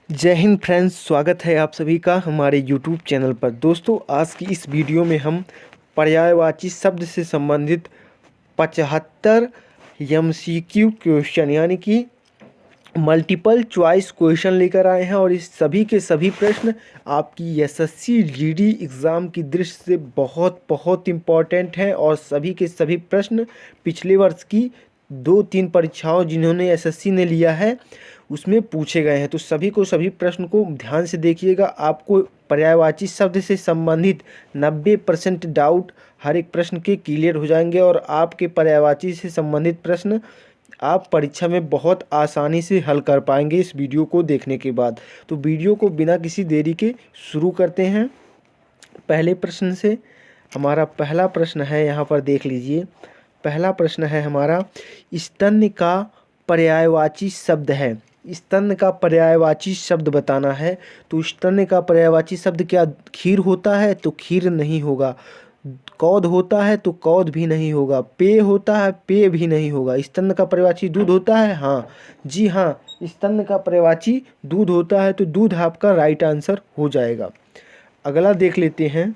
जय हिंद फ्रेंड्स, स्वागत है आप सभी का हमारे यूट्यूब चैनल पर। दोस्तों, आज की इस वीडियो में हम पर्यायवाची शब्द से संबंधित 75 एमसीक्यू क्वेश्चन यानी कि मल्टीपल चॉइस क्वेश्चन लेकर आए हैं और इस सभी के सभी प्रश्न आपकी एसएससी जीडी एग्ज़ाम की दृष्टि से बहुत बहुत इम्पॉर्टेंट हैं और सभी के सभी प्रश्न पिछले वर्ष की 2-3 परीक्षाओं जिन्होंने एसएससी ने लिया है उसमें पूछे गए हैं। तो सभी प्रश्न को ध्यान से देखिएगा। आपको पर्यायवाची शब्द से संबंधित 90% डाउट हर एक प्रश्न के क्लियर हो जाएंगे और आपके पर्यायवाची से संबंधित प्रश्न आप परीक्षा में बहुत आसानी से हल कर पाएंगे इस वीडियो को देखने के बाद। तो वीडियो को बिना किसी देरी के शुरू करते हैं। पहले प्रश्न से हमारा पहला प्रश्न है, यहाँ पर देख लीजिए। पहला प्रश्न है हमारा, स्तन का पर्यायवाची शब्द है। स्तन का पर्यायवाची शब्द बताना है। तो स्तन का पर्यायवाची शब्द क्या खीर होता है? तो खीर नहीं होगा। कौद होता है? तो कौद भी नहीं होगा। पेय होता है? पेय भी नहीं होगा। स्तन का पर्यायवाची दूध होता है? हाँ जी हाँ, स्तन का पर्यायवाची दूध होता है। तो दूध आपका राइट आंसर हो जाएगा। अगला देख लेते हैं।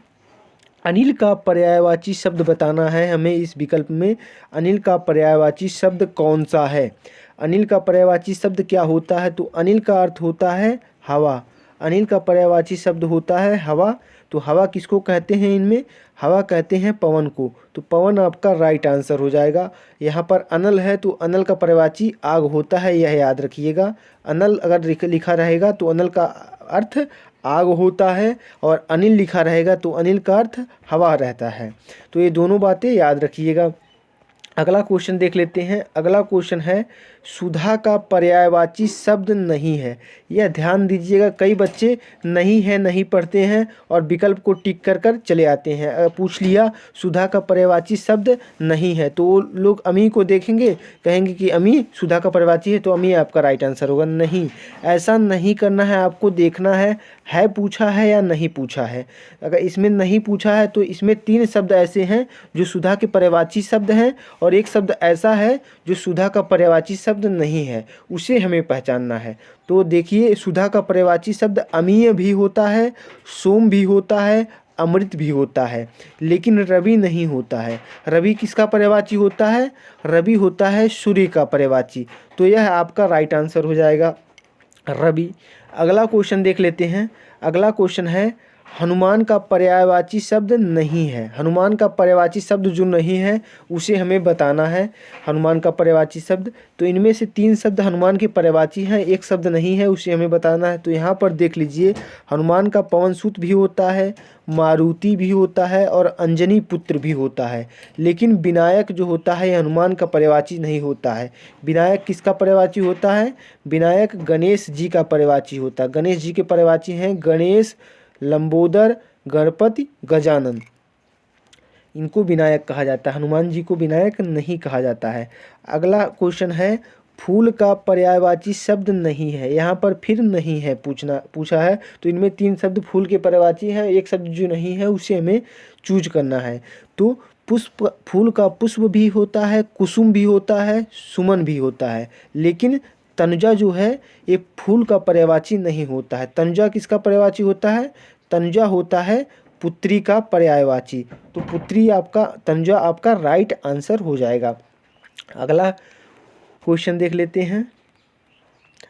अनिल का पर्यायवाची शब्द बताना है हमें। इस विकल्प में अनिल का पर्यायवाची शब्द कौन सा है? अनिल का पर्यायवाची शब्द क्या होता है? तो अनिल का अर्थ होता है हवा। अनिल का पर्यायवाची शब्द होता है हवा। तो हवा किसको कहते हैं? इनमें हवा कहते हैं पवन को। तो पवन आपका राइट आंसर हो जाएगा। यहाँ पर अनल है तो अनल का पर्यायवाची आग होता है, यह याद रखिएगा। अनल अगर लिखा रहेगा तो अनल का अर्थ आग होता है और अनिल लिखा रहेगा तो अनिल का अर्थ हवा रहता है। तो ये दोनों बातें याद रखिएगा। अगला क्वेश्चन देख लेते हैं। अगला क्वेश्चन है, सुधा का पर्यायवाची शब्द नहीं है। यह ध्यान दीजिएगा, कई बच्चे नहीं है नहीं पढ़ते हैं और विकल्प को टिक कर कर चले आते हैं। अगर पूछ लिया सुधा का पर्यायवाची शब्द नहीं है तो वो लोग अमी को देखेंगे, कहेंगे कि अमी सुधा का पर्यायवाची है, तो अमी आपका राइट आंसर होगा। नहीं, ऐसा नहीं करना है। आपको देखना है पूछा है या नहीं पूछा है। अगर इसमें नहीं पूछा है तो इसमें 3 शब्द ऐसे हैं जो सुधा के पर्यायवाची शब्द हैं और एक शब्द ऐसा है जो सुधा का पर्यायवाची शब्द नहीं है, उसे हमें पहचानना है। तो देखिए, सुधा का पर्यायवाची शब्द अमीय भी होता है, सोम भी होता है, अमृत भी होता है, लेकिन रवि नहीं होता है। रवि किसका पर्यायवाची होता है? रवि होता है सूर्य का पर्यायवाची। तो यह आपका राइट आंसर हो जाएगा, रवि। अगला क्वेश्चन देख लेते हैं। अगला क्वेश्चन है, हनुमान का पर्यायवाची शब्द नहीं है। हनुमान का पर्यायवाची शब्द जो नहीं है उसे हमें बताना है। हनुमान का पर्यायवाची शब्द, तो इनमें से 3 शब्द हनुमान के पर्यायवाची हैं, एक शब्द नहीं है, उसे हमें बताना है। तो यहाँ पर देख लीजिए, हनुमान का पवनसुत भी होता है, मारुति भी होता है और अंजनी पुत्र भी होता है, लेकिन विनायक जो होता है हनुमान का पर्यायवाची नहीं होता है। विनायक किसका पर्यायवाची होता है? विनायक गणेश जी का पर्यायवाची होता है। गणेश जी के पर्यायवाची हैं गणेश, लंबोदर, गणपति, गजानन। इनको विनायक कहा जाता है, हनुमान जी को विनायक नहीं कहा जाता है। अगला क्वेश्चन है, फूल का पर्यायवाची शब्द नहीं है। यहाँ पर फिर नहीं है पूछा है, तो इनमें 3 शब्द फूल के पर्यायवाची हैं, एक शब्द जो नहीं है उसे हमें चूज करना है। तो पुष्प, फूल का पुष्प भी होता है, कुसुम भी होता है, सुमन भी होता है, लेकिन तनुजा जो है ये फूल का पर्यायवाची नहीं होता है। तनुजा किसका पर्यायवाची होता है? तनुजा होता है पुत्री का पर्यायवाची। तो पुत्री आपका, तनुजा आपका राइट आंसर हो जाएगा। अगला क्वेश्चन देख लेते हैं।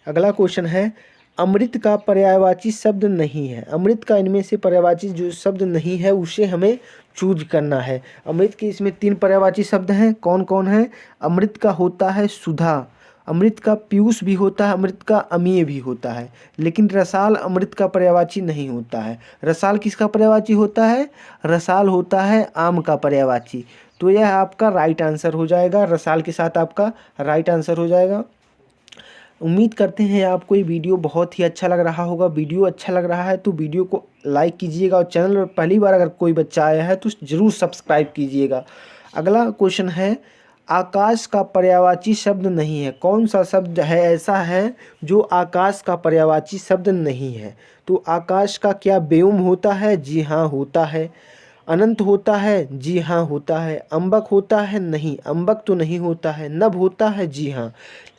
अगला क्वेश्चन है, अमृत का पर्यायवाची शब्द नहीं है। अमृत का इनमें से पर्यायवाची जो शब्द नहीं है उसे हमें चूज करना है। अमृत के इसमें 3 पर्यायवाची शब्द हैं, कौन कौन है? अमृत का होता है सुधा, अमृत का पीयूष भी होता है, अमृत का अमीय भी होता है, लेकिन रसाल अमृत का पर्यायवाची नहीं होता है। रसाल किसका पर्यायवाची होता है? रसाल होता है आम का पर्यायवाची। तो यह आपका राइट आंसर हो जाएगा, रसाल के साथ आपका राइट आंसर हो जाएगा। उम्मीद करते हैं आपको ये वीडियो बहुत ही अच्छा लग रहा होगा। वीडियो अच्छा लग रहा है तो वीडियो को लाइक कीजिएगा और चैनल पर पहली बार अगर कोई बच्चा आया है तो ज़रूर सब्सक्राइब कीजिएगा। अगला क्वेश्चन है, आकाश का पर्यायवाची शब्द नहीं है। कौन सा शब्द है ऐसा है जो आकाश का पर्यायवाची शब्द नहीं है? तो आकाश का क्या व्योम होता है? जी हाँ होता है। अनंत होता है? जी हाँ होता है। अंबक होता है? नहीं, अंबक तो नहीं होता है। नभ होता है? जी हाँ।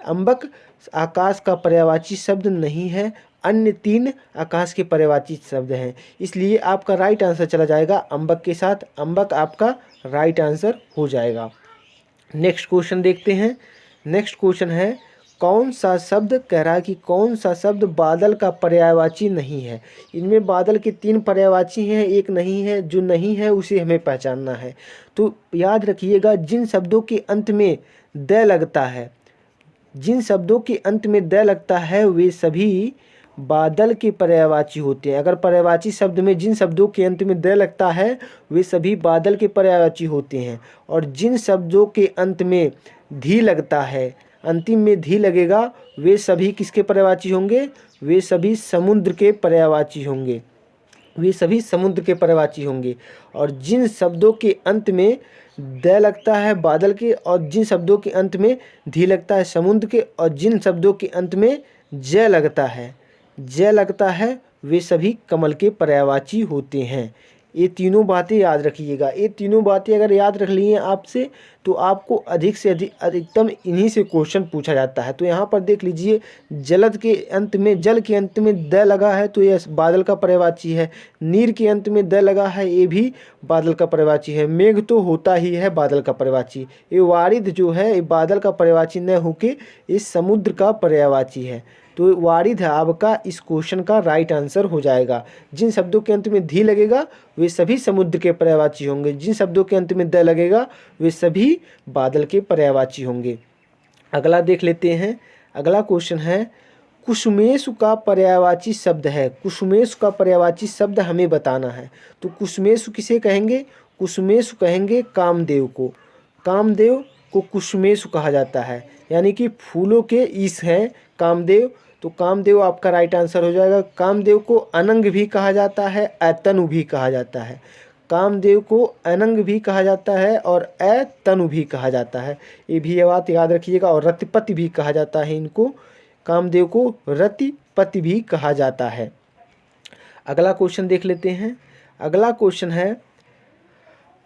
अंबक आकाश का पर्यायवाची शब्द नहीं है। अन्य 3 आकाश के पर्यायवाची शब्द हैं। इसलिए आपका राइट आंसर चला जाएगा अम्बक के साथ। अम्बक आपका राइट आंसर हो जाएगा। नेक्स्ट क्वेश्चन देखते हैं। नेक्स्ट क्वेश्चन है, कौन सा शब्द कह रहा है कि कौन सा शब्द बादल का पर्यायवाची नहीं है। इनमें बादल के 3 पर्यायवाची हैं, एक नहीं है। जो नहीं है उसे हमें पहचानना है। तो याद रखिएगा, जिन शब्दों के अंत में द लगता है, जिन शब्दों के अंत में द लगता है वे सभी बादल के पर्यायवाची होते हैं। अगर पर्यायवाची शब्द में जिन शब्दों के अंत में द लगता है वे सभी बादल के पर्यायवाची होते हैं। और जिन शब्दों के अंत में धी लगता है, अंतिम में धी लगेगा, वे सभी किसके पर्यायवाची होंगे? वे सभी समुद्र के पर्यायवाची होंगे। वे सभी समुद्र के पर्यायवाची होंगे। और जिन शब्दों के अंत में द लगता है बादल के, और जिन शब्दों के अंत में धी लगता है समुद्र के, और जिन शब्दों के अंत में ज लगता है वे सभी कमल के पर्यायवाची होते हैं। ये तीनों बातें याद रखिएगा। ये तीनों बातें अगर याद रख ली हैं आपसे तो आपको अधिक से अधिकतम इन्हीं से क्वेश्चन पूछा जाता है। तो यहाँ पर देख लीजिए, जल के अंत में द लगा है तो यह बादल का पर्यायवाची है। नीर के अंत में द लगा है, ये भी बादल का पर्यायवाची है। मेघ तो होता ही है बादल का पर्यायवाची। ये वारिद जो है ये बादल का पर्यायवाची न होके इस समुद्र का पर्यायवाची है। तो वारिद है आपका इस क्वेश्चन का राइट आंसर हो जाएगा। जिन शब्दों के अंत में धी लगेगा वे सभी समुद्र के पर्यायवाची होंगे। जिन शब्दों के अंत में द लगेगा वे सभी बादल के पर्यायवाची होंगे। अगला देख लेते हैं। अगला क्वेश्चन है, कुसुमेशु का पर्यायवाची शब्द है। कुसुमेशु का पर्यायवाची शब्द हमें बताना है। तो कुसुमेशु किसे कहेंगे? कुसुमेशु कहेंगे कामदेव को। कामदेव को कुसुमेशु कहा जाता है, यानी कि फूलों के ईश हैं कामदेव। तो कामदेव आपका राइट आंसर हो जाएगा। कामदेव को अनंग भी कहा जाता है, अतनु भी कहा जाता है। कामदेव को अनंग भी कहा जाता है और अतनु भी कहा जाता है। ये भी ये बात याद रखिएगा। और रतिपति भी कहा जाता है इनको। कामदेव को रतिपति भी कहा जाता है। अगला क्वेश्चन देख लेते हैं। अगला क्वेश्चन है,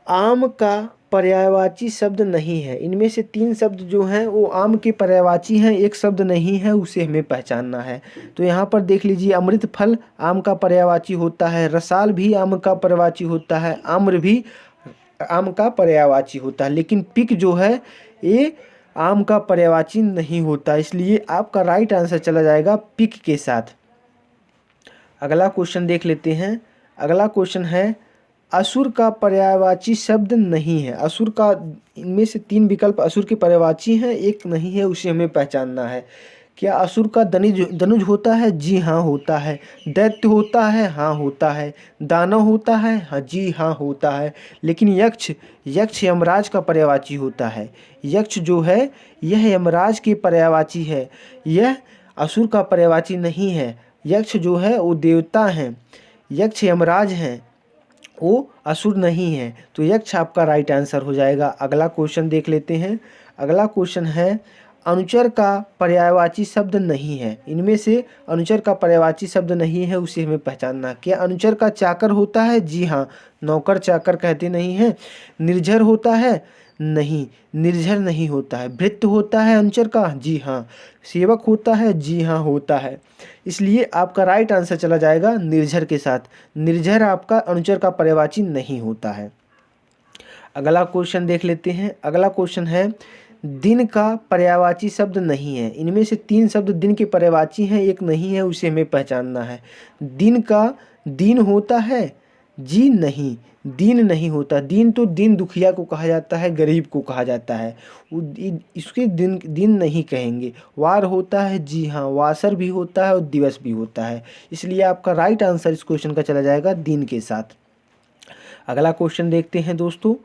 आम का पर्यायवाची शब्द नहीं है। इनमें से 3 शब्द जो हैं वो आम के पर्यायवाची हैं, एक शब्द नहीं है, उसे हमें पहचानना है। तो यहाँ पर देख लीजिए, अमृत फल आम का पर्यायवाची होता है, रसाल भी आम का पर्यायवाची होता है, आम्र भी आम का पर्यायवाची होता है। लेकिन पिक जो है ये आम का पर्यायवाची नहीं होता, इसलिए आपका राइट आंसर चला जाएगा पिक के साथ। अगला क्वेश्चन देख लेते हैं। अगला क्वेश्चन है, असुर का पर्यायवाची शब्द नहीं है। असुर का, इनमें से 3 विकल्प असुर के पर्यायवाची हैं, एक नहीं है, उसे हमें पहचानना है। क्या असुर का धनुज होता है? जी हाँ होता है। दैत्य होता है? हाँ होता है। दानव होता है? हाँ जी हाँ होता है। लेकिन यक्ष यमराज का पर्यायवाची होता है। यक्ष जो है यह यमराज के पर्यायवाची है, यह असुर का पर्यायवाची नहीं है। यक्ष जो है वो देवता हैं, यक्ष यमराज हैं, वो असुर नहीं है। तो यक्ष आपका राइट आंसर हो जाएगा। अगला क्वेश्चन देख लेते हैं। अगला क्वेश्चन है, अनुचर का पर्यायवाची शब्द नहीं है। इनमें से अनुचर का पर्यायवाची शब्द नहीं है, उसे हमें पहचानना। क्या अनुचर का चाकर होता है? जी हाँ, नौकर चाकर कहते नहीं हैं। निर्झर होता है? नहीं, निर्झर नहीं होता है। भृत्य होता है अनुचर का? जी हाँ। सेवक होता है? जी हाँ होता है। इसलिए आपका राइट आंसर चला जाएगा निर्झर के साथ। निर्झर आपका अनुचर का पर्यायवाची नहीं होता है। अगला क्वेश्चन देख लेते हैं। अगला क्वेश्चन है, दिन का पर्यायवाची शब्द नहीं है। इनमें से 3 शब्द दिन के पर्यायवाची हैं, एक नहीं है, उसे हमें पहचानना है। दिन का दीन होता है? जी नहीं, दीन नहीं होता। दीन तो दीन दुखिया को कहा जाता है, गरीब को कहा जाता है, इसके दिन नहीं कहेंगे। वार होता है? जी हाँ, वासर भी होता है और दिवस भी होता है। इसलिए आपका राइट आंसर इस क्वेश्चन का चला जाएगा दिन के साथ। अगला क्वेश्चन देखते हैं दोस्तों।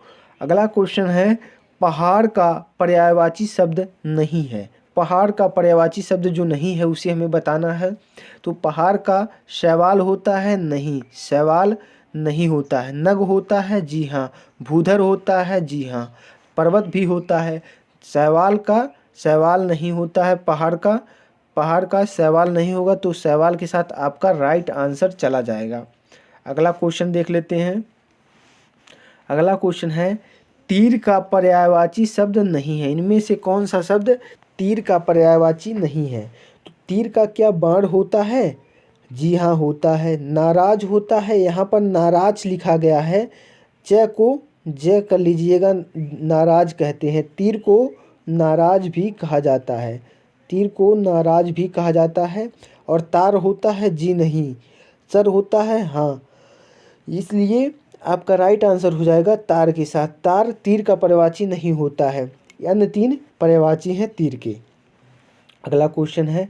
अगला क्वेश्चन है, पहाड़ का पर्यायवाची शब्द नहीं है। पहाड़ का पर्यायवाची शब्द जो नहीं है उसे हमें बताना है। तो पहाड़ का शैवाल होता है? नहीं, शैवाल नहीं होता है। नग होता है? जी हाँ। भूधर होता है? जी हाँ। पर्वत भी होता है। शैवाल का शैवाल नहीं होता है। पहाड़ का शैवाल नहीं होगा, तो शैवाल के साथ आपका राइट आंसर चला जाएगा। अगला क्वेश्चन देख लेते हैं। अगला क्वेश्चन है, तीर का पर्यायवाची शब्द नहीं है। इनमें से कौन सा शब्द तीर का पर्यायवाची नहीं है? तो तीर का क्या बाण होता है? जी हाँ होता है। नाराज होता है, यहाँ पर नाराज लिखा गया है, च को ज कर लीजिएगा, नाराज कहते हैं। तीर को नाराज भी कहा जाता है, तीर को नाराज भी कहा जाता है। और तार होता है, जी नहीं। सर होता है, हाँ, इसलिए आपका राइट आंसर हो जाएगा तार के साथ। तार तीर का पर्यायवाची नहीं होता है। अन्य तीन पर्यायवाची हैं तीर के। अगला क्वेश्चन है,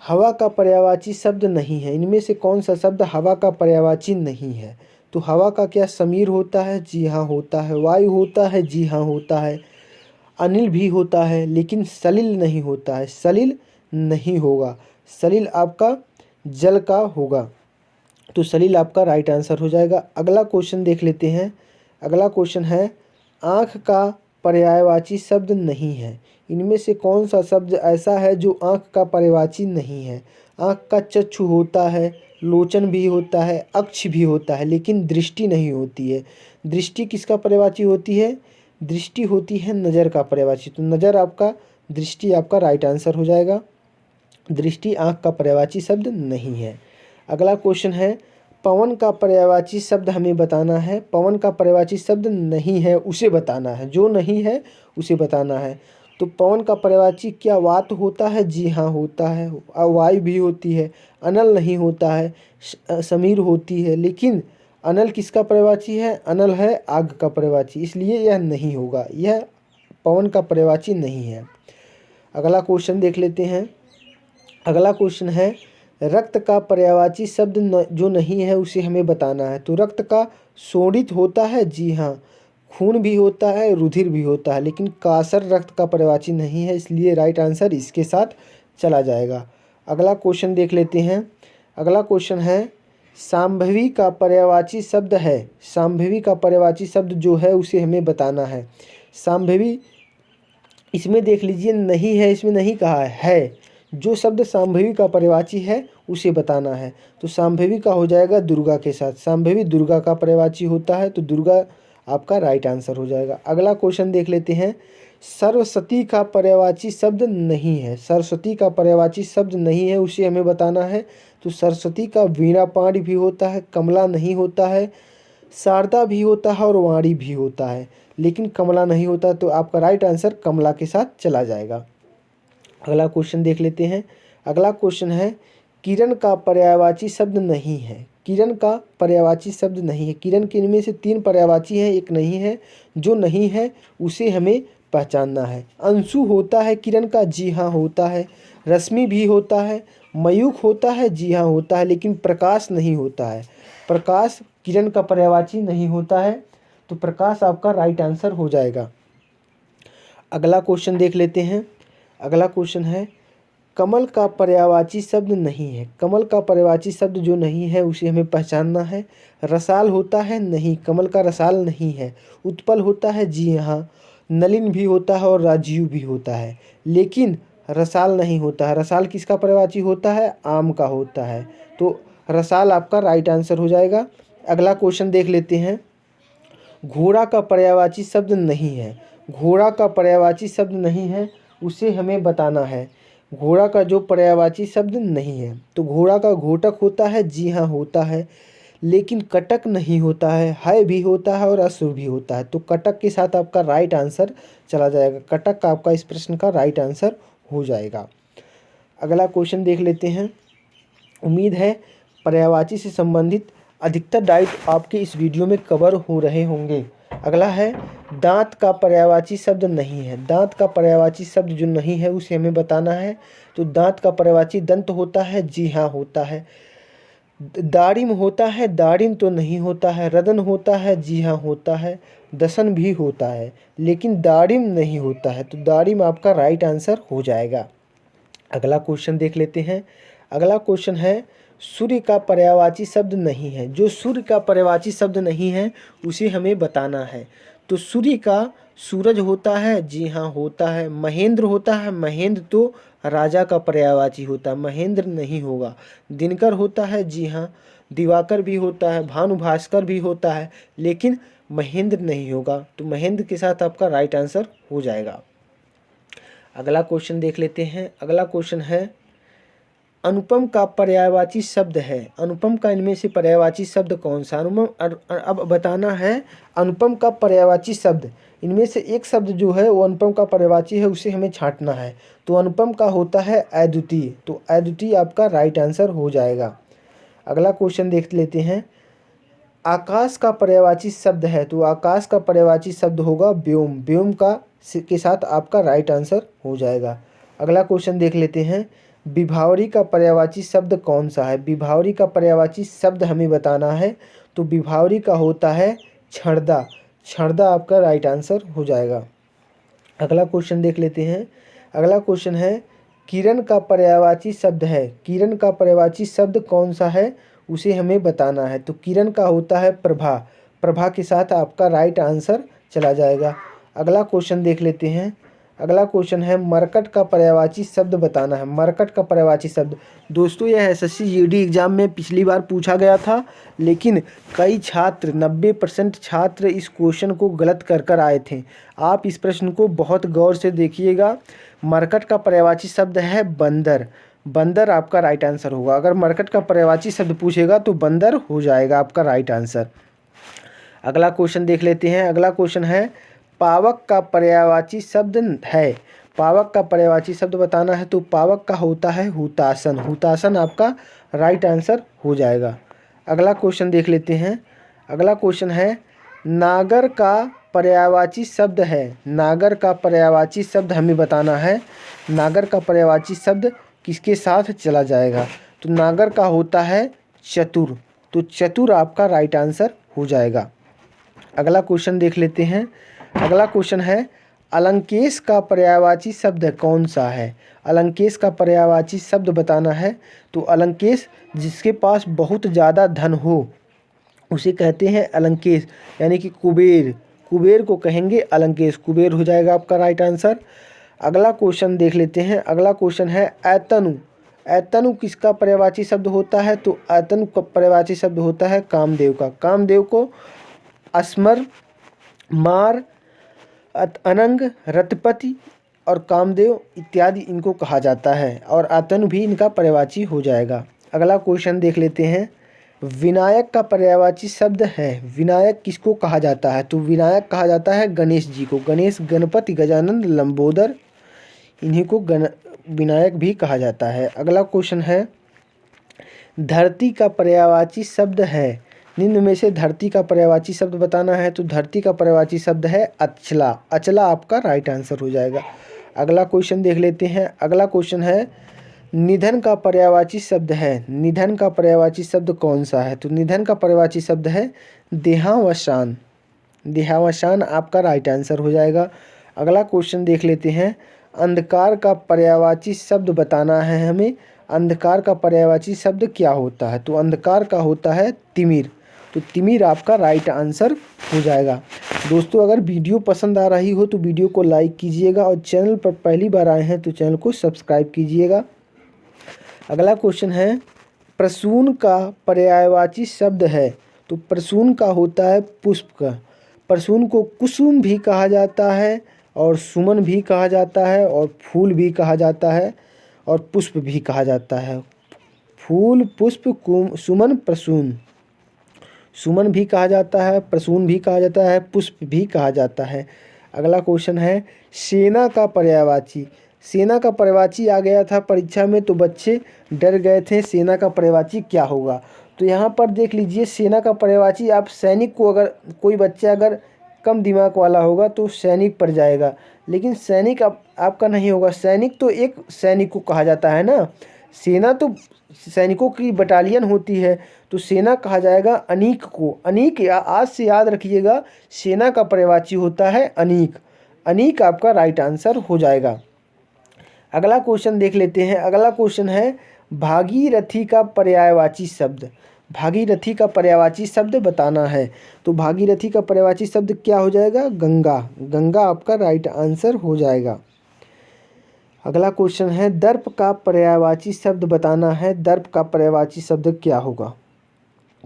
हवा का पर्यायवाची शब्द नहीं है, इनमें से कौन सा शब्द हवा का पर्यायवाची नहीं है? तो हवा का क्या समीर होता है? जी हाँ होता है। वायु होता है? जी हाँ होता है। अनिल भी होता है, लेकिन सलिल नहीं होता है। सलिल नहीं होगा, सलिल आपका जल का होगा, तो सलील आपका राइट आंसर हो जाएगा। अगला क्वेश्चन देख लेते हैं। अगला क्वेश्चन है, आँख का पर्यायवाची शब्द नहीं है, इनमें से कौन सा शब्द ऐसा है जो आँख का पर्यायवाची नहीं है? आँख का चक्षु होता है, लोचन भी होता है, अक्ष भी होता है, लेकिन दृष्टि नहीं होती है। दृष्टि किसका पर्यायवाची होती है? दृष्टि होती है नज़र का पर्यायवाची, तो नज़र आपका, दृष्टि आपका राइट आंसर हो जाएगा। दृष्टि आँख का पर्यायवाची शब्द नहीं है। अगला क्वेश्चन है, पवन का पर्यायवाची शब्द हमें बताना है। पवन का पर्यायवाची शब्द नहीं है, उसे बताना है, जो नहीं है उसे बताना है। तो पवन का पर्यायवाची क्या वात होता है? जी हाँ होता है। वायु भी होती है। अनल नहीं होता है, समीर होती है, लेकिन अनल किसका पर्यायवाची है? अनल है आग का पर्यायवाची, इसलिए यह नहीं होगा, यह पवन का पर्यायवाची नहीं है। अगला क्वेश्चन देख लेते हैं। अगला क्वेश्चन है, रक्त का पर्यायवाची शब्द जो नहीं है उसे हमें बताना है। तो रक्त का शोणित होता है? जी हाँ। खून भी होता है, रुधिर भी होता है, लेकिन कासर रक्त का पर्यायवाची नहीं है, इसलिए राइट आंसर इसके साथ चला जाएगा। अगला क्वेश्चन देख लेते हैं। अगला क्वेश्चन है, सांभवी का पर्यायवाची शब्द है। सांभवी का पर्यायवाची शब्द जो है उसे हमें बताना है। सांभवी, इसमें देख लीजिए, नहीं है, इसमें नहीं कहा है। जो शब्द सांभवी का पर्यायवाची है उसे बताना है, तो सांभवी का हो जाएगा दुर्गा के साथ। सांभवी दुर्गा का पर्यायवाची होता है, तो दुर्गा आपका राइट आंसर हो जाएगा। अगला क्वेश्चन देख लेते हैं। सरस्वती का पर्यायवाची शब्द नहीं है। सरस्वती का पर्यायवाची शब्द नहीं है, उसे हमें बताना है। तो सरस्वती का वीणापाणी भी होता है, कमला नहीं होता है, शारदा भी होता है और वाणी भी होता है, लेकिन कमला नहीं होता, तो आपका राइट आंसर कमला के साथ चला जाएगा। अगला क्वेश्चन देख लेते हैं। अगला क्वेश्चन है, किरण का पर्यायवाची शब्द नहीं है। किरण का पर्यायवाची शब्द नहीं है। किरण के इनमें से तीन पर्यायवाची हैं, एक नहीं है। जो नहीं है उसे हमें पहचानना है। अंशु होता है किरण का? जी हाँ होता है। रश्मि भी होता है, मयूख होता है? जी हाँ होता है, लेकिन प्रकाश नहीं होता है। प्रकाश किरण का पर्यायवाची नहीं होता है, तो प्रकाश आपका राइट आंसर हो जाएगा। अगला क्वेश्चन देख लेते हैं। अगला क्वेश्चन है, कमल का पर्यायवाची शब्द नहीं है। कमल का पर्यायवाची शब्द जो नहीं है उसे हमें पहचानना है। रसाल होता है? नहीं, कमल का रसाल नहीं है। उत्पल होता है? जी हाँ। नलिन भी होता है और राजीव भी होता है, लेकिन रसाल नहीं होता है। रसाल किसका पर्यायवाची होता है? आम का होता है, तो रसाल आपका राइट आंसर हो जाएगा। अगला क्वेश्चन देख लेते हैं। घोड़ा का पर्यायवाची शब्द नहीं है। घोड़ा का पर्यायवाची शब्द नहीं है, उसे हमें बताना है। घोड़ा का जो पर्यायवाची शब्द नहीं है, तो घोड़ा का घोटक होता है? जी हाँ होता है, लेकिन कटक नहीं होता है भी होता है और अश्व भी होता है, तो कटक के साथ आपका राइट आंसर चला जाएगा। कटक का आपका इस प्रश्न का राइट आंसर हो जाएगा। अगला क्वेश्चन देख लेते हैं। उम्मीद है पर्यायवाची से संबंधित अधिकतर डाउट आपके इस वीडियो में कवर हो रहे होंगे। अगला है, दांत का पर्यायवाची शब्द नहीं है। दांत का पर्यायवाची शब्द जो नहीं है उसे हमें बताना है। तो दांत का पर्यायवाची दंत होता है? जी हाँ होता है। दारिम होता है? दारिम तो नहीं होता है। रदन होता है? जी हाँ होता है। दसन भी होता है, लेकिन दारिम नहीं होता है, तो दारिम आपका राइट आंसर हो जाएगा। अगला क्वेश्चन देख लेते हैं। अगला क्वेश्चन है, सूर्य का पर्यायवाची शब्द नहीं है। जो सूर्य का पर्यायवाची शब्द नहीं है उसे हमें बताना है। तो सूर्य का सूरज होता है? जी हाँ होता है। महेंद्र होता है? महेंद्र तो राजा का पर्यायवाची होता है, महेंद्र नहीं होगा। दिनकर होता है? जी हाँ। दिवाकर भी होता है, भानुभास्कर भी होता है, लेकिन महेंद्र नहीं होगा, तो महेंद्र के साथ आपका राइट आंसर हो जाएगा। अगला क्वेश्चन देख लेते हैं। अगला क्वेश्चन है, अनुपम का पर्यायवाची शब्द है। अनुपम का इनमें से पर्यायवाची शब्द कौन सा? अब बताना है अनुपम का पर्यायवाची शब्द। इनमें से एक शब्द जो है वो अनुपम का पर्यायवाची है, उसे हमें छांटना है। तो अनुपम का होता है अद्वितीय, तो अद्वितीय आपका राइट आंसर हो जाएगा। अगला क्वेश्चन देख लेते हैं। आकाश का पर्यायवाची शब्द है, तो आकाश का पर्यायवाची शब्द होगा व्योम। व्योम का के साथ आपका राइट आंसर हो जाएगा। अगला क्वेश्चन देख लेते हैं। विभावरी का पर्यायवाची शब्द कौन सा है? विभावरी का पर्यायवाची शब्द हमें बताना है, तो विभावरी का होता है क्षणदा। क्षणदा आपका राइट आंसर हो जाएगा। अगला क्वेश्चन देख लेते हैं। अगला क्वेश्चन है किरण का पर्यायवाची शब्द है। किरण का पर्यायवाची शब्द कौन सा है उसे हमें बताना है, तो किरण का होता है प्रभा। प्रभा के साथ आपका राइट आंसर चला जाएगा। अगला क्वेश्चन देख लेते हैं। अगला क्वेश्चन है मरकट का पर्यायवाची शब्द बताना है। मरकट का पर्यायवाची शब्द दोस्तों यह एसएससी जीडी एग्जाम में पिछली बार पूछा गया था, लेकिन कई छात्र 90% छात्र इस क्वेश्चन को गलत कर आए थे। आप इस प्रश्न को बहुत गौर से देखिएगा। मरकट का पर्यायवाची शब्द है बंदर। बंदर आपका राइट आंसर होगा। अगर मरकट का पर्यायवाची शब्द पूछेगा तो बंदर हो जाएगा आपका राइट आंसर। अगला क्वेश्चन देख लेते हैं। अगला क्वेश्चन है पावक का पर्यायवाची शब्द है। पावक का पर्यायवाची शब्द बताना है, तो पावक का होता है हुतासन। हुतासन आपका राइट आंसर हो जाएगा। अगला क्वेश्चन देख लेते हैं। अगला क्वेश्चन है नागर का पर्यायवाची शब्द है। नागर का पर्यायवाची शब्द हमें बताना है। नागर का पर्यायवाची शब्द किसके साथ चला जाएगा? तो नागर का होता है चतुर, तो चतुर आपका राइट आंसर हो जाएगा। अगला क्वेश्चन देख लेते हैं। अगला क्वेश्चन है अलंकेश का पर्यायवाची शब्द कौन सा है? अलंकेश का पर्यायवाची शब्द बताना है, तो अलंकेश जिसके पास बहुत ज़्यादा धन हो उसे कहते हैं अलंकेश, यानी कि कुबेर। कुबेर को कहेंगे अलंकेश। कुबेर हो जाएगा आपका राइट आंसर। अगला क्वेश्चन देख लेते हैं। अगला क्वेश्चन है ऐतनु। ऐतनु किसका पर्यायवाची शब्द होता है? तो ऐतनु का पर्यायवाची शब्द होता है कामदेव का। कामदेव को अस्मर, मार, अनंग, रतपति और कामदेव इत्यादि इनको कहा जाता है, और ऐतनु भी इनका पर्यायवाची हो जाएगा। अगला क्वेश्चन देख लेते हैं। विनायक का पर्यायवाची शब्द है। विनायक किसको कहा जाता है? तो विनायक कहा जाता है गणेश जी को। गणेश, गणपति, गजानन, लंबोदर, इन्हीं को विनायक भी कहा जाता है। अगला क्वेश्चन है धरती का पर्यायवाची शब्द है। निम्न में से धरती का पर्यायवाची शब्द बताना है, तो धरती का पर्यायवाची शब्द है अचला। अचला आपका राइट आंसर हो जाएगा। अगला क्वेश्चन देख लेते हैं। अगला क्वेश्चन है निधन का पर्यायवाची शब्द है। निधन का पर्यायवाची शब्द कौन सा है? तो निधन का पर्यायवाची शब्द है देहावसान। देहावसान आपका राइट आंसर हो जाएगा। अगला क्वेश्चन देख लेते हैं। अंधकार का पर्यायवाची शब्द बताना है हमें। अंधकार का पर्यायवाची शब्द क्या होता है? तो अंधकार का होता है तिमिर, तो तिमिर आपका राइट आंसर हो जाएगा। दोस्तों अगर वीडियो पसंद आ रही हो तो वीडियो को लाइक कीजिएगा, और चैनल पर पहली बार आए हैं तो चैनल को सब्सक्राइब कीजिएगा। अगला क्वेश्चन है प्रसून का पर्यायवाची शब्द है। तो प्रसून का होता है पुष्प का। प्रसून को कुसुम भी कहा जाता है, और सुमन भी कहा जाता है, और फूल भी कहा जाता है, और पुष्प भी कहा जाता है। फूल, पुष्प, सुमन, प्रसून। सुमन भी कहा जाता है, प्रसून भी कहा जाता है, पुष्प भी कहा जाता है। अगला क्वेश्चन है सेना का पर्यायवाची। सेना का पर्यायवाची आ गया था परीक्षा में, तो बच्चे डर गए थे सेना का पर्यायवाची क्या होगा। तो यहाँ पर देख लीजिए सेना का पर्यायवाची, आप सैनिक को, अगर कोई बच्चा अगर कम दिमाग वाला होगा तो सैनिक पर जाएगा, लेकिन सैनिक आपका नहीं होगा। सैनिक तो एक सैनिक को कहा जाता है ना, सेना तो सैनिकों की बटालियन होती है, तो सेना कहा जाएगा अनीक को। अनीक आज से याद रखिएगा, सेना का पर्यायवाची होता है अनीक। अनीक आपका राइट आंसर हो जाएगा। अगला क्वेश्चन देख लेते हैं। अगला क्वेश्चन है भागीरथी का पर्यायवाची शब्द। भागीरथी का पर्यायवाची शब्द बताना है, तो भागीरथी का पर्यायवाची शब्द क्या हो जाएगा? गंगा। गंगा आपका राइट आंसर हो जाएगा। अगला क्वेश्चन है दर्प का पर्यायवाची शब्द बताना है। दर्प का पर्यायवाची शब्द क्या होगा?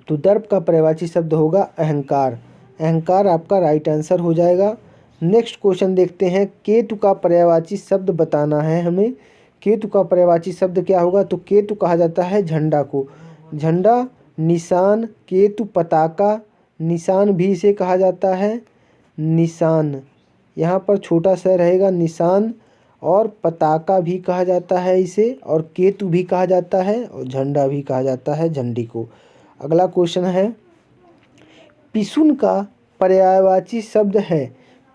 तो दर्प का पर्यायवाची शब्द होगा अहंकार। अहंकार आपका राइट आंसर हो जाएगा। नेक्स्ट क्वेश्चन देखते हैं। केतु का पर्यायवाची शब्द बताना है हमें। केतु का पर्यायवाची शब्द क्या होगा? तो केतु कहा जाता है झंडा को। झंडा, निशान, केतु, पताका, निशान भी इसे कहा जाता है। निशान, यहाँ पर छोटा सा रहेगा निशान, और पताका भी कहा जाता है इसे, और केतु भी कहा जाता है, और झंडा भी कहा जाता है झंडी को। अगला क्वेश्चन है, पिसुन का पर्यायवाची शब्द है।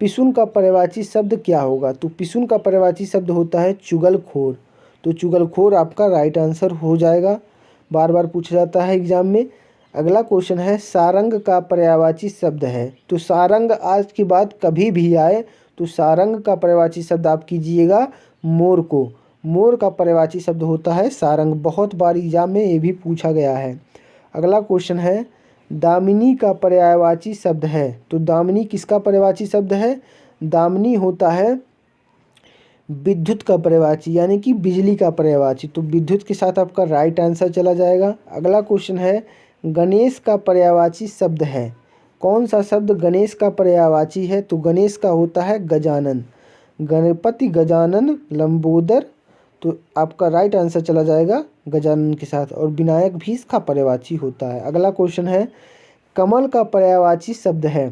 पिसुन का पर्यायवाची शब्द क्या होगा? तो पिसुन का पर्यायवाची शब्द होता है चुगलखोर। तो चुगलखोर आपका राइट आंसर हो जाएगा, बार बार पूछा जाता है एग्जाम में। अगला क्वेश्चन है, सारंग का पर्यायवाची शब्द है। तो सारंग आज की बात कभी भी आए तो सारंग का पर्यायवाची शब्द आप कीजिएगा मोर को। मोर का पर्यायवाची शब्द होता है सारंग। बहुत बार एग्जाम में ये भी पूछा गया है। अगला क्वेश्चन है, दामिनी का पर्यायवाची शब्द है। तो दामिनी किसका पर्यायवाची शब्द है? दामिनी होता है विद्युत का पर्यायवाची, यानी कि बिजली का पर्यायवाची। तो विद्युत के साथ आपका राइट आंसर चला जाएगा। अगला क्वेश्चन है, गणेश का पर्यायवाची शब्द है। कौन सा शब्द गणेश का पर्यायवाची है? तो गणेश का होता है गजानन। गणपति, गजानन, लंबोदर, तो आपका राइट आंसर चला जाएगा गजानन के साथ। और विनायक भी इसका पर्यायवाची होता है। अगला क्वेश्चन है, कमल का पर्यायवाची शब्द है।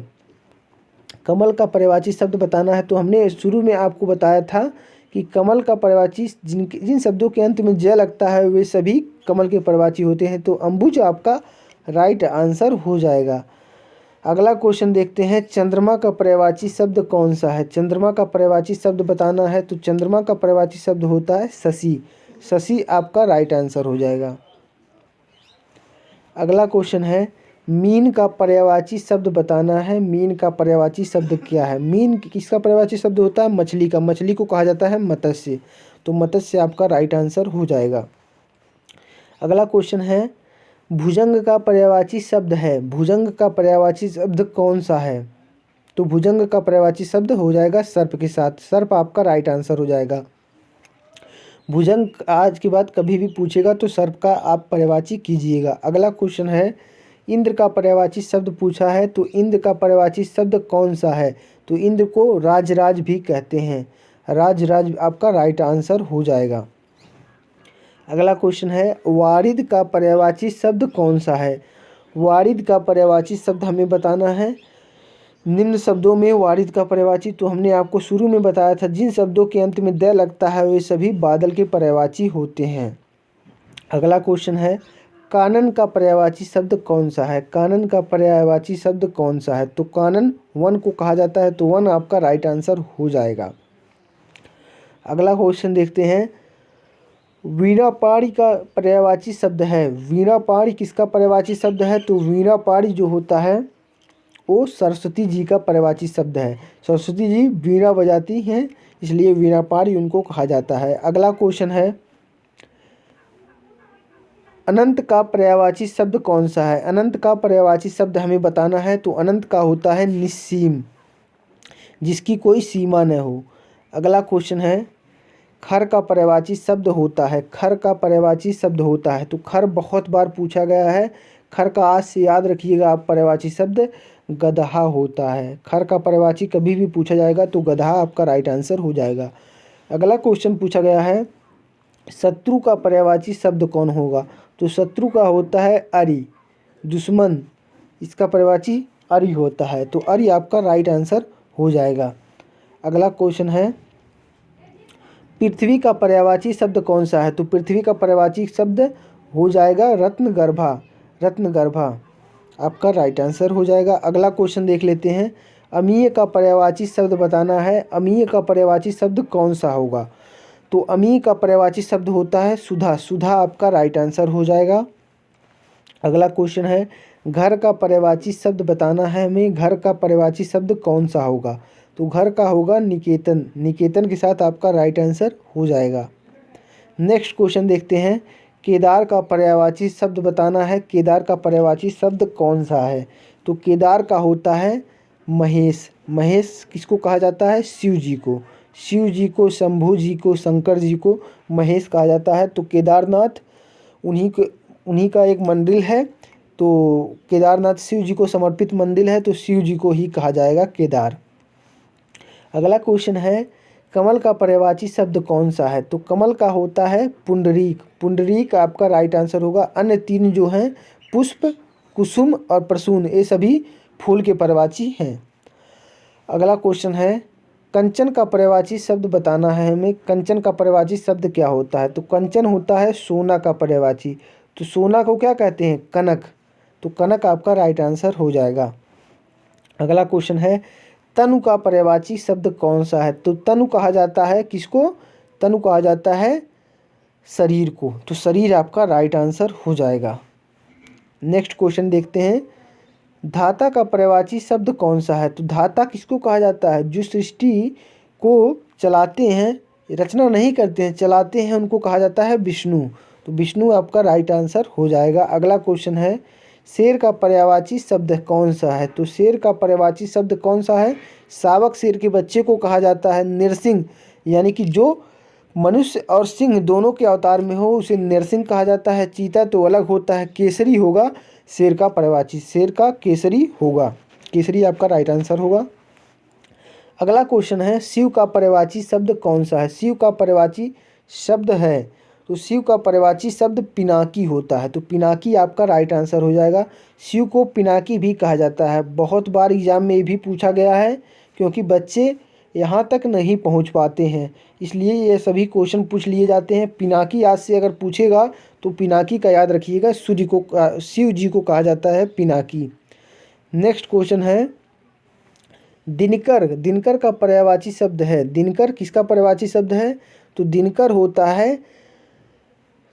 कमल का पर्यायवाची शब्द बताना है। तो हमने शुरू में आपको बताया था कि कमल का पर्यायवाची जिन शब्दों के अंत में ज लगता है वे सभी कमल के पर्यायवाची होते हैं। तो अंबुज आपका राइट आंसर हो जाएगा। अगला क्वेश्चन देखते हैं, चंद्रमा का पर्यायवाची शब्द कौन सा है? चंद्रमा का पर्यायवाची शब्द बताना है। तो चंद्रमा का पर्यायवाची शब्द होता है शशि। शशि आपका राइट आंसर हो जाएगा। अगला क्वेश्चन है, मीन का पर्यायवाची शब्द बताना है। मीन का पर्यायवाची शब्द क्या है? मीन किसका पर्यायवाची शब्द होता है? मछली का। मछली को कहा जाता है मत्स्य। तो मत्स्य आपका राइट आंसर हो जाएगा। अगला क्वेश्चन है, भुजंग का पर्यायवाची शब्द है। भुजंग का पर्यायवाची शब्द कौन सा है? तो भुजंग का पर्यायवाची शब्द हो जाएगा सर्प के साथ। सर्प आपका राइट आंसर हो जाएगा। भुजंग आज की बात कभी भी पूछेगा तो सर्प का आप पर्यायवाची कीजिएगा। अगला क्वेश्चन है, इंद्र का पर्यायवाची शब्द पूछा है। तो इंद्र का पर्यायवाची शब्द कौन सा है? तो इंद्र को राजराज भी कहते हैं। राजराज आपका राइट आंसर हो जाएगा। अगला क्वेश्चन है, वारिद का पर्यायवाची शब्द कौन सा है? वारिद का पर्यायवाची शब्द हमें बताना है। निम्न शब्दों में वारिद का पर्यायवाची, तो हमने आपको शुरू में बताया था जिन शब्दों के अंत में द लगता है वे सभी बादल के पर्यायवाची होते हैं। अगला क्वेश्चन है, कानन का पर्यायवाची शब्द कौन सा है? कानन का पर्यायवाची शब्द कौन सा है? तो कानन वन को कहा जाता है। तो वन आपका राइट आंसर हो जाएगा। अगला क्वेश्चन देखते हैं, वीणापाणी का पर्यायवाची शब्द है। वीणापाणी किसका पर्यायवाची शब्द है? तो वीणापाणी जो होता है वो सरस्वती जी का पर्यायवाची शब्द है। सरस्वती जी वीणा बजाती हैं, इसलिए वीणापाणी उनको कहा जाता है। अगला क्वेश्चन है, अनंत का पर्यायवाची शब्द कौन सा है? अनंत का पर्यायवाची शब्द हमें बताना है। तो अनंत का होता है निस्सीम, जिसकी कोई सीमा न हो। अगला क्वेश्चन है, खर का पर्यायवाची शब्द होता है। खर का पर्यायवाची शब्द होता है। तो खर बहुत बार पूछा गया है। खर का आज से याद रखिएगा आप, पर्यायवाची शब्द गदहा होता है। खर का पर्यायवाची कभी भी पूछा जाएगा तो गदहा आपका राइट आंसर हो जाएगा। अगला क्वेश्चन पूछा गया है, शत्रु का पर्यायवाची शब्द कौन होगा? तो शत्रु का होता है अरि। दुश्मन, इसका पर्यायवाची अरि होता है। तो अरि आपका राइट आंसर हो जाएगा। अगला क्वेश्चन है, पृथ्वी का पर्यायवाची शब्द कौन सा है? तो पृथ्वी का पर्यायवाची शब्द हो जाएगा रत्नगर्भा। रत्नगर्भा आपका राइट आंसर हो जाएगा। अगला क्वेश्चन देख लेते हैं, अमीय का पर्यायवाची शब्द बताना है। अमीय का पर्यायवाची शब्द कौन सा होगा? तो अमीय का पर्यायवाची शब्द होता है सुधा। सुधा आपका राइट आंसर हो जाएगा। अगला क्वेश्चन है, घर का पर्यायवाची शब्द बताना है हमें। घर का पर्यायवाची शब्द कौन सा होगा? तो घर का होगा निकेतन। निकेतन के साथ आपका राइट आंसर हो जाएगा। नेक्स्ट क्वेश्चन देखते हैं, केदार का पर्यायवाची शब्द बताना है। केदार का पर्यायवाची शब्द कौन सा है? तो केदार का होता है महेश। महेश किसको कहा जाता है? शिव जी को। शिव जी को, शंभू जी को, शंकर जी को महेश कहा जाता है। तो केदारनाथ उन्हीं का एक मंदिर है। तो केदारनाथ शिव जी को समर्पित मंदिर है, तो शिव जी को ही कहा जाएगा केदार। अगला क्वेश्चन है, कमल का पर्यायवाची शब्द कौन सा है? तो कमल का होता है पुंडरीक। पुंडरीक आपका राइट आंसर होगा। अन्य तीन जो हैं पुष्प, कुसुम और प्रसून, ये सभी फूल के पर्यायवाची हैं। अगला क्वेश्चन है, कंचन का पर्यायवाची शब्द बताना है हमें। कंचन का पर्यायवाची शब्द क्या होता है? तो कंचन होता है सोना का पर्यायवाची। तो सोना को क्या कहते हैं? कनक। तो कनक आपका राइट आंसर हो जाएगा। अगला क्वेश्चन है, तनु का पर्यायवाची शब्द कौन सा है? तो तनु कहा जाता है किसको? तनु कहा जाता है शरीर को। तो शरीर आपका राइट आंसर हो जाएगा। नेक्स्ट क्वेश्चन देखते हैं, धाता का पर्यायवाची शब्द कौन सा है? तो धाता किसको कहा जाता है? जो सृष्टि को चलाते हैं, रचना नहीं करते हैं, चलाते हैं, उनको कहा जाता है विष्णु। तो विष्णु आपका राइट आंसर हो जाएगा। अगला क्वेश्चन है, शेर का पर्यायवाची शब्द कौन सा है? तो शेर का पर्यायवाची शब्द कौन सा है? शावक शेर के बच्चे को कहा जाता है नृसिंह, यानी कि जो मनुष्य और सिंह दोनों के अवतार में हो उसे नृसिंह कहा जाता है। चीता तो अलग होता है, केसरी होगा शेर का पर्यायवाची, शेर का केसरी होगा। केसरी आपका राइट आंसर होगा। अगला क्वेश्चन है, शिव का पर्यायवाची शब्द कौन सा है? शिव का पर्यायवाची शब्द है, तो शिव का पर्यायवाची शब्द पिनाकी होता है। तो पिनाकी आपका राइट आंसर हो जाएगा। शिव को पिनाकी भी कहा जाता है। बहुत बार एग्जाम में भी पूछा गया है, क्योंकि बच्चे यहाँ तक नहीं पहुँच पाते हैं, इसलिए ये सभी क्वेश्चन पूछ लिए जाते हैं। पिनाकी आज से अगर पूछेगा तो पिनाकी का याद रखिएगा। सूर्य को, शिव जी को कहा जाता है पिनाकी। नेक्स्ट क्वेश्चन है, दिनकर। दिनकर का पर्यायवाची शब्द है। दिनकर किसका पर्यायवाची शब्द है? तो दिनकर होता है,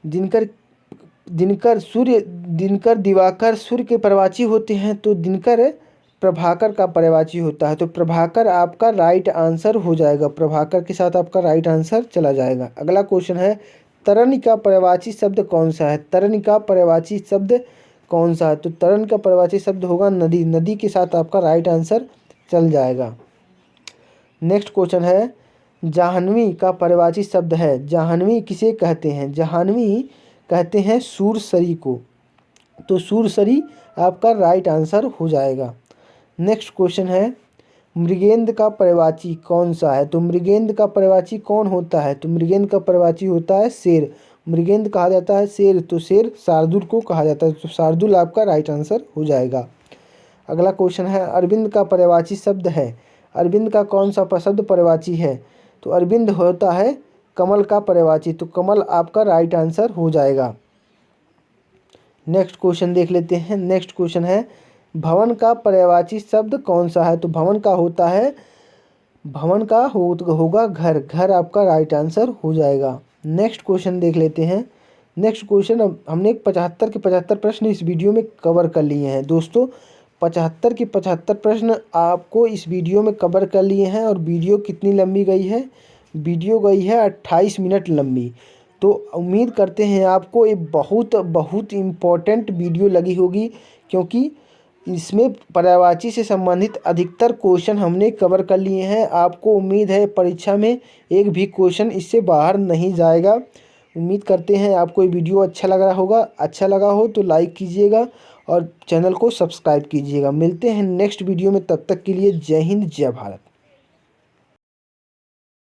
दिनकर सूर्य, दिनकर दिवाकर सूर्य के पर्यायवाची होते हैं। तो दिनकर प्रभाकर का पर्यायवाची होता है। तो प्रभाकर आपका राइट आंसर हो जाएगा। प्रभाकर के साथ आपका राइट आंसर चला जाएगा। अगला क्वेश्चन है, तरन का पर्यायवाची शब्द कौन सा है? तरन का पर्यायवाची शब्द कौन सा है? तो तरन का पर्यायवाची शब्द होगा नदी। नदी के साथ आपका राइट आंसर चल जाएगा। नेक्स्ट क्वेश्चन है, जाह्नवी का पर्यायवाची शब्द है। जाह्नवी किसे कहते हैं? जाह्नवी कहते हैं सूरसरी को। तो सूरसरी आपका राइट आंसर हो जाएगा। नेक्स्ट क्वेश्चन है, मृगेंद्र का पर्यायवाची कौन सा है? तो मृगेंद्र का पर्यायवाची कौन होता है? तो मृगेंद्र का पर्यायवाची होता है शेर। मृगेंद्र कहा जाता है शेर, तो शेर शार्दुल को कहा जाता है। तो शार्दुल आपका राइट आंसर हो जाएगा। अगला क्वेश्चन है, अरविंद का पर्यायवाची शब्द है। अरविंद का कौन सा शब्द पर्यायवाची है? तो अरविंद होता है कमल का पर्यायवाची। तो कमल आपका राइट आंसर हो जाएगा। नेक्स्ट क्वेश्चन देख लेते हैं। नेक्स्ट क्वेश्चन है, भवन का पर्यायवाची शब्द कौन सा है? तो भवन का होता है, भवन का होगा घर। घर आपका राइट आंसर हो जाएगा। नेक्स्ट क्वेश्चन देख लेते हैं। नेक्स्ट क्वेश्चन, हमने 75 के 75 प्रश्न इस वीडियो में कवर कर लिए हैं दोस्तों। 75 के 75 प्रश्न आपको इस वीडियो में कवर कर लिए हैं। और वीडियो कितनी लंबी गई है? वीडियो गई है 28 मिनट लंबी। तो उम्मीद करते हैं आपको ये बहुत इम्पोर्टेंट वीडियो लगी होगी, क्योंकि इसमें पर्यायवाची से संबंधित अधिकतर क्वेश्चन हमने कवर कर लिए हैं। आपको उम्मीद है परीक्षा में एक भी क्वेश्चन इससे बाहर नहीं जाएगा। उम्मीद करते हैं आपको ये वीडियो अच्छा लग रहा होगा। अच्छा लगा हो तो लाइक कीजिएगा और चैनल को सब्सक्राइब कीजिएगा। मिलते हैं नेक्स्ट वीडियो में, तब तक के लिए जय हिंद, जय भारत।